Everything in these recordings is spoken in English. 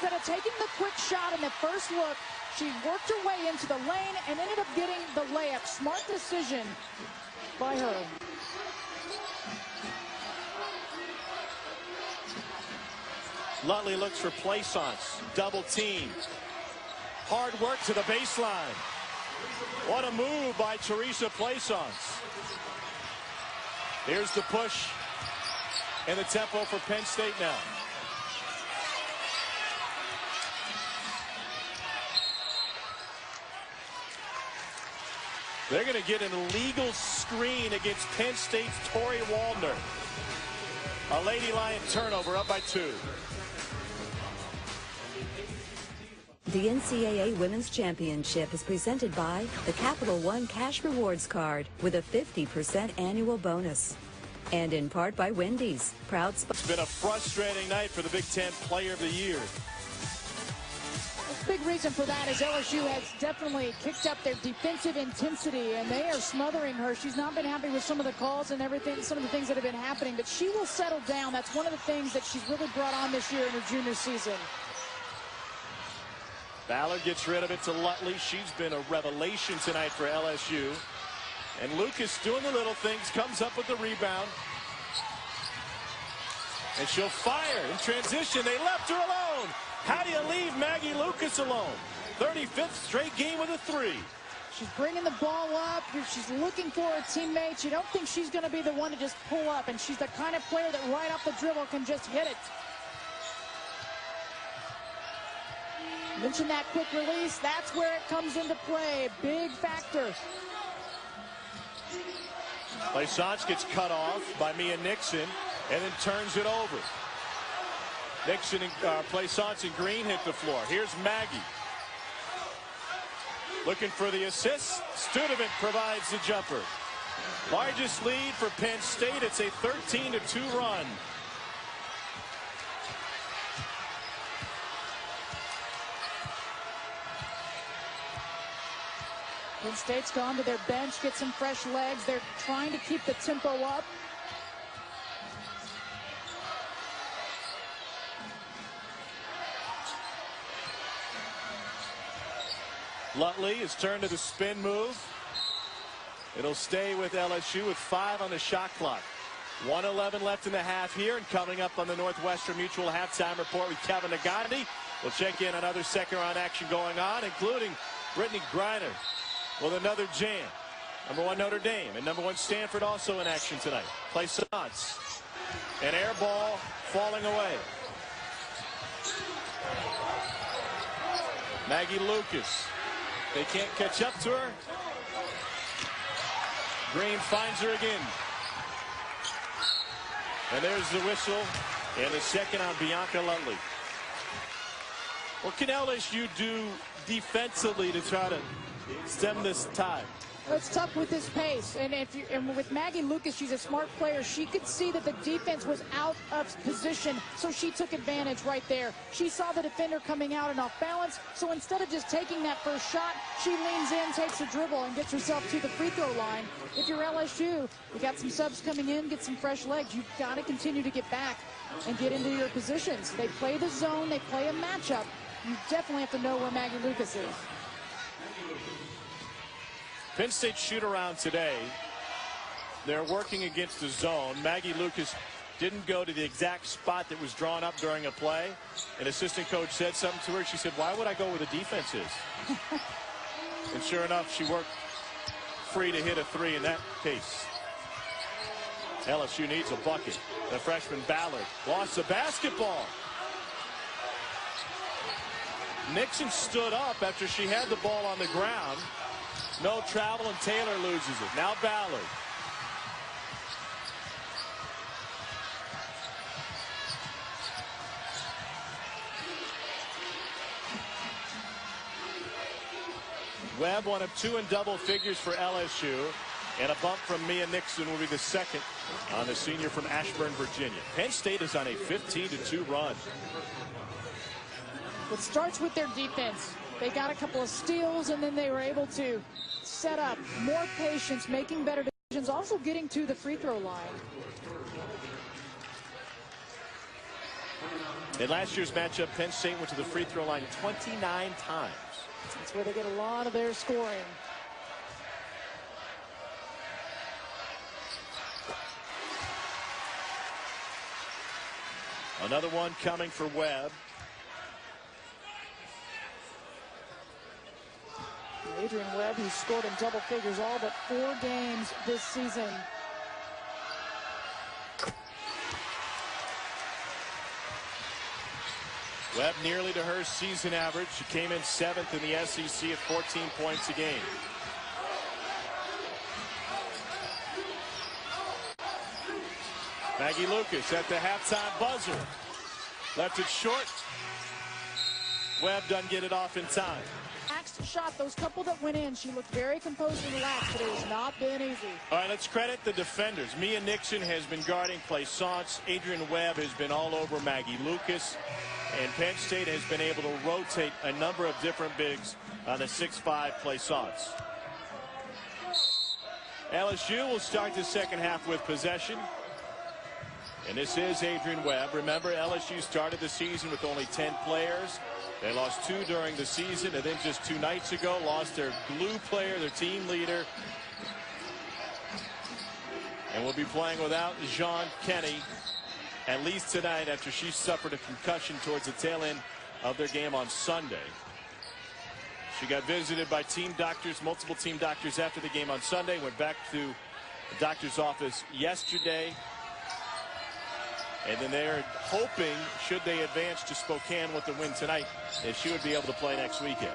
instead of taking the quick shot in the first look, she worked her way into the lane and ended up getting the layup. Smart decision by her. Lutley looks for Plaisance. Double team. Hard work to the baseline. What a move by Teresa Plaisance. Here's the push and the tempo for Penn State now. They're going to get an illegal screen against Penn State's Tori Waldner. A Lady Lion turnover, up by 2. The NCAA Women's Championship is presented by the Capital One Cash Rewards Card with a 50% annual bonus. And in part by Wendy's, proud sponsor. It's been a frustrating night for the Big Ten Player of the Year. A big reason for that is LSU has definitely kicked up their defensive intensity, and they are smothering her. She's not been happy with some of the calls and everything, some of the things that have been happening, but she will settle down. That's one of the things that she's really brought on this year in her junior season. Ballard gets rid of it to Lutley. She's been a revelation tonight for LSU. And Lucas doing the little things, comes up with the rebound. And she'll fire in transition. They left her alone. How do you leave Maggie Lucas alone? 35th straight game with a 3. She's bringing the ball up. She's looking for her teammates. You don't think she's going to be the one to just pull up. And she's the kind of player that right off the dribble can just hit it. Mention that quick release. That's where it comes into play. Big factor. Plaisance gets cut off by Mia Nixon and then turns it over. Nixon and Plaisance and Green hit the floor. Here's Maggie. Looking for the assist. Studevant provides the jumper. Largest lead for Penn State. It's a 13-2 run. Penn State's gone to their bench, get some fresh legs. They're trying to keep the tempo up. Lutley is turned to the spin move. It'll stay with LSU with 5 on the shot clock. 1:11 left in the half here, and coming up on the Northwestern Mutual halftime report with Kevin Nagandi. We'll check in on other second-round action going on, including Brittany Griner with another jam. #1 Notre Dame and #1 Stanford also in action tonight. Plaisance. An air ball falling away. Maggie Lucas. They can't catch up to her. Green finds her again. And there's the whistle and the second on Bianca Lutley. What can LSU do defensively to try to stem this tide? It's tough with this pace, and with Maggie Lucas, she's a smart player. She could see that the defense was out of position, so she took advantage right there. She saw the defender coming out and off balance, so instead of just taking that first shot, she leans in, takes a dribble, and gets herself to the free throw line. If you're LSU, you got some subs coming in, get some fresh legs. You've got to continue to get back and get into your positions. They play the zone, they play a matchup. You definitely have to know where Maggie Lucas is. Penn State shoot around today. They're working against the zone. Maggie Lucas didn't go to the exact spot that was drawn up during a play. An assistant coach said something to her. She said, "Why would I go where the defense is?" And sure enough, she worked free to hit a 3 in that case. LSU needs a bucket. The freshman Ballard lost the basketball. Nixon stood up after she had the ball on the ground. No travel, and Taylor loses it. Now Ballard. Webb, one of 2 in double figures for LSU, and a bump from Mia Nixon will be the second on the senior from Ashburn, Virginia. Penn State is on a 15-2 run. It starts with their defense. They got a couple of steals, and then they were able to set up more patience, making better decisions, also getting to the free throw line. In last year's matchup, Penn State went to the free throw line 29 times. That's where they get a lot of their scoring. Another one coming for Webb. Adrian Webb, who scored in double figures all but 4 games this season. Webb nearly to her season average. She came in 7th in the SEC at 14 points a game. Maggie Lucas at the halftime buzzer. Left it short. Webb doesn't get it off in time. Relaxed shot, those couple that went in, she looked very composed and relaxed, but it has not been easy. All right, let's credit the defenders. Mia Nixon has been guarding Plaisance. Adrian Webb has been all over Maggie Lucas. And Penn State has been able to rotate a number of different bigs on the 6'5" Plaisance. LSU will start the second half with possession. And this is Adrian Webb. Remember, LSU started the season with only 10 players. They lost 2 during the season, and then just 2 nights ago lost their glue player, their team leader. And will be playing without Jean Kenny at least tonight after she suffered a concussion towards the tail end of their game on Sunday. She got visited by team doctors, multiple team doctors after the game on Sunday, went back to the doctor's office yesterday. And then they're hoping, should they advance to Spokane with the win tonight, that she would be able to play next weekend.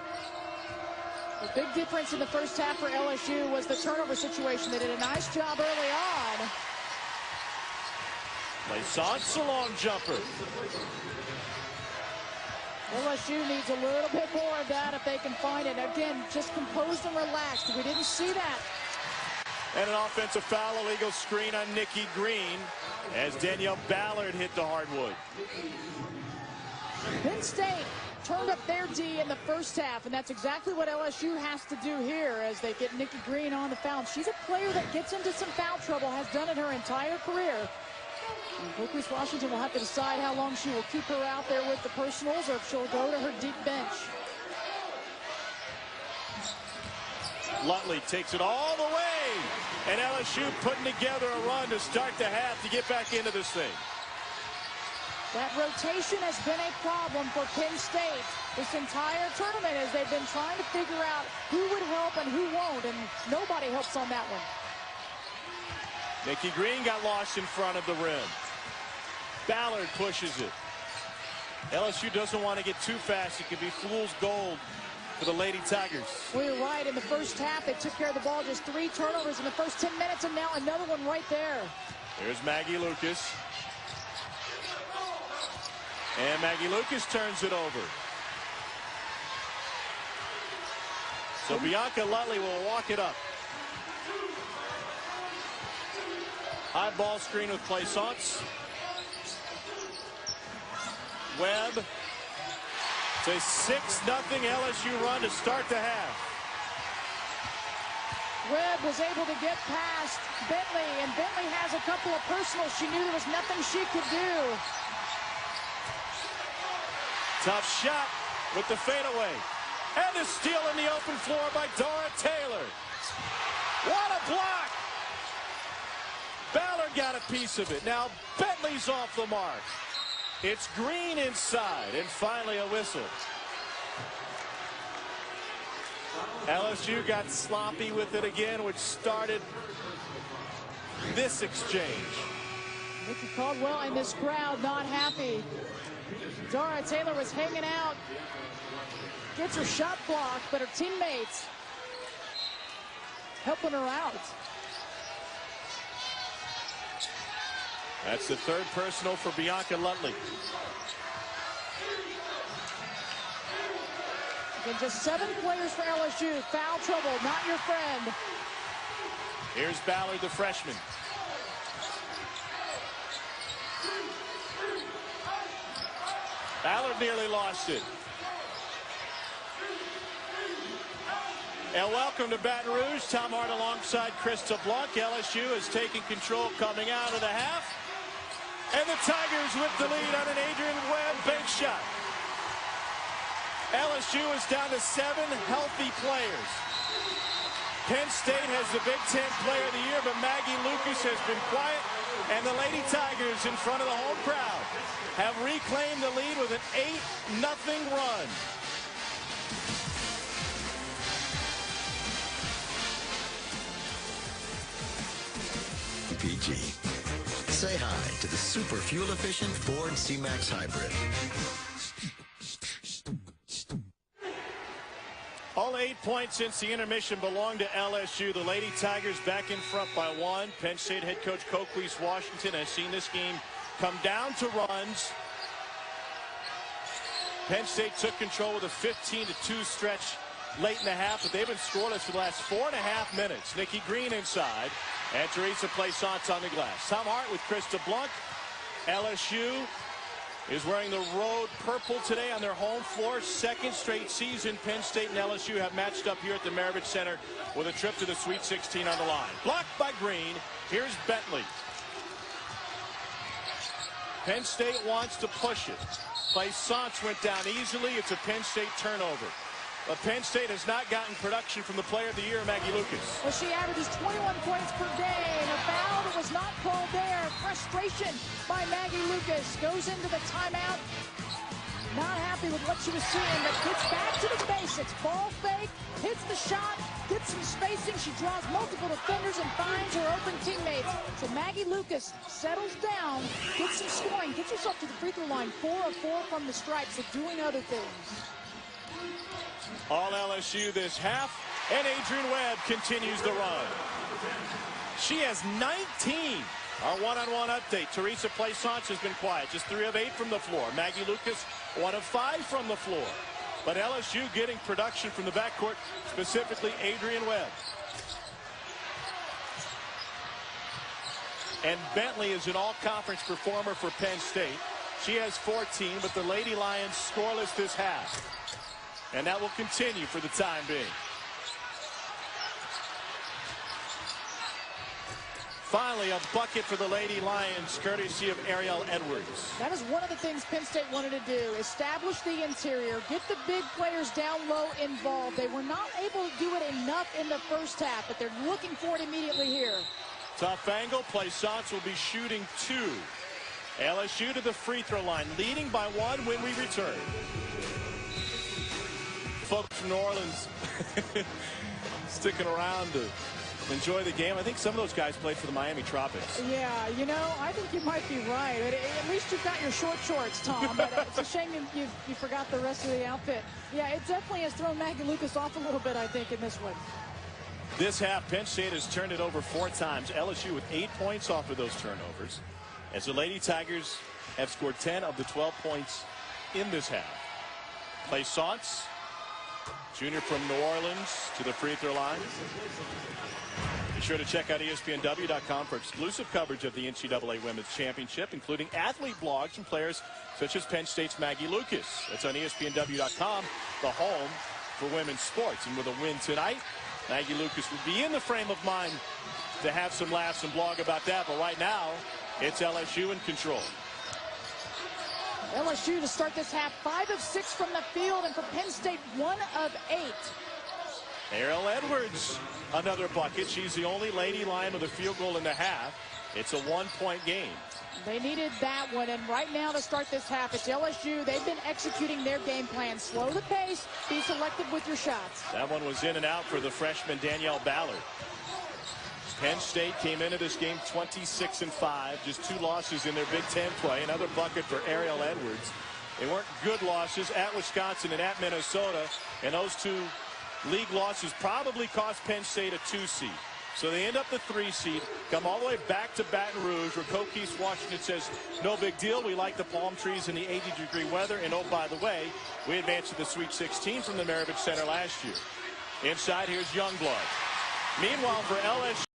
The big difference in the first half for LSU was the turnover situation. They did a nice job early on. Plaisance, a long jumper. LSU needs a little bit more of that if they can find it. Again, just composed and relaxed. We didn't see that. And an offensive foul, illegal screen on Nikki Green as Danielle Ballard hit the hardwood. Penn State turned up their D in the first half, and that's exactly what LSU has to do here as they get Nikki Green on the foul. She's a player that gets into some foul trouble, has done it her entire career. Lucas Washington will have to decide how long she will keep her out there with the personals or if she'll go to her deep bench. Lutley takes it all the way, and LSU putting together a run to start the half to get back into this thing. That rotation has been a problem for Penn State this entire tournament as they've been trying to figure out who would help and who won't, and nobody helps on that one. Nikki Green got lost in front of the rim. Ballard pushes it. LSU doesn't want to get too fast. It could be fool's gold for the Lady Tigers. Well, you're right. In the first half, they took care of the ball. Just 3 turnovers in the first 10 minutes, and now another one right there. There's Maggie Lucas. And Maggie Lucas turns it over. So Bianca Lutley will walk it up. High ball screen with Plaisance. Webb. It's a 6-0 LSU run to start the half. Webb was able to get past Bentley, and Bentley has a couple of personals. She knew there was nothing she could do. Tough shot with the fadeaway. And the steal in the open floor by Dora Taylor. What a block! Ballard got a piece of it. Now Bentley's off the mark. It's Green inside, and finally a whistle. LSU got sloppy with it again, which started this exchange. Nikki Caldwell and this crowd not happy. Dora Taylor was hanging out. Gets her shot blocked, but her teammates helping her out. That's the 3rd personal for Bianca Lutley. Again, just 7 players for LSU. Foul trouble, not your friend. Here's Ballard, the freshman. Ballard nearly lost it. And welcome to Baton Rouge. Tom Hart alongside Krista Blanc. LSU is taking control coming out of the half. And the Tigers with the lead on an Adrian Webb bank shot. LSU is down to 7 healthy players. Penn State has the Big Ten Player of the Year, but Maggie Lucas has been quiet, and the Lady Tigers in front of the home crowd have reclaimed the lead with an 8-0 run. PG. Say hi to the super fuel-efficient Ford C-Max Hybrid. All 8 points since the intermission belong to LSU. The Lady Tigers back in front by 1. Penn State head coach Coquise Washington has seen this game come down to runs. Penn State took control with a 15-2 stretch late in the half, but they've been scoreless for the last 4.5 minutes. Nikki Green inside, and Teresa Plaisance on the glass. Tom Hart with Krista Blanc. LSU is wearing the road purple today on their home floor. Second straight season Penn State and LSU have matched up here at the Maravich Center with a trip to the Sweet 16 on the line. Blocked by Green. Here's Bentley. Penn State wants to push it. Plaisance went down easily. It's a Penn State turnover. But Penn State has not gotten production from the Player of the Year, Maggie Lucas. Well, she averages 21 points per day, and a foul that was not called there. Frustration by Maggie Lucas. Goes into the timeout. Not happy with what she was seeing, but gets back to the basics. Ball fake, hits the shot, gets some spacing. She draws multiple defenders and finds her open teammates. So Maggie Lucas settles down, gets some scoring, gets herself to the free throw line. 4 of 4 from the stripe, so doing other things. All LSU this half, and Adrian Webb continues the run. She has 19. Our one-on-one update. Teresa Plaisance has been quiet, just 3 of 8 from the floor. Maggie Lucas, 1 of 5 from the floor. But LSU getting production from the backcourt, specifically Adrian Webb. And Bentley is an all-conference performer for Penn State. She has 14, but the Lady Lions scoreless this half. And that will continue for the time being. Finally, a bucket for the Lady Lions, courtesy of Ariel Edwards. That is one of the things Penn State wanted to do. Establish the interior, get the big players down low involved. They were not able to do it enough in the first half, but they're looking for it immediately here. Tough angle. Plaisance will be shooting 2. LSU to the free throw line, leading by 1 when we return. Folks from New Orleans sticking around to enjoy the game. I think some of those guys played for the Miami Tropics. Yeah, you know, I think you might be right. At least you've got your short shorts, Tom. But it's a shame you forgot the rest of the outfit. Yeah, it definitely has thrown Maggie Lucas off a little bit, I think, in this one. This half, Penn State has turned it over 4 times. LSU with 8 points off of those turnovers, as the Lady Tigers have scored 10 of the 12 points in this half. Plaisance, junior from New Orleans, to the free throw line. Be sure to check out ESPNW.com for exclusive coverage of the NCAA Women's Championship, including athlete blogs from players such as Penn State's Maggie Lucas. That's on ESPNW.com, the home for women's sports. And with a win tonight, Maggie Lucas would be in the frame of mind to have some laughs and blog about that. But right now, it's LSU in control. LSU to start this half, 5 of 6 from the field, and for Penn State, 1 of 8. Ariel Edwards, another bucket. She's the only Lady Lion with a field goal in the half. It's a 1-point game. They needed that one, and right now to start this half, it's LSU. They've been executing their game plan. Slow the pace, be selective with your shots. That one was in and out for the freshman Danielle Ballard. Penn State came into this game 26-5, just 2 losses in their Big Ten play. Another bucket for Ariel Edwards. They weren't good losses at Wisconsin and at Minnesota, and those 2 league losses probably cost Penn State a 2 seed. So they end up the 3 seed, come all the way back to Baton Rouge, where Coquise Washington says, no big deal. We like the palm trees and the 80-degree weather. And oh, by the way, we advanced to the Sweet 16 from the Maravich Center last year. Inside, here's Youngblood. Meanwhile, for LSU.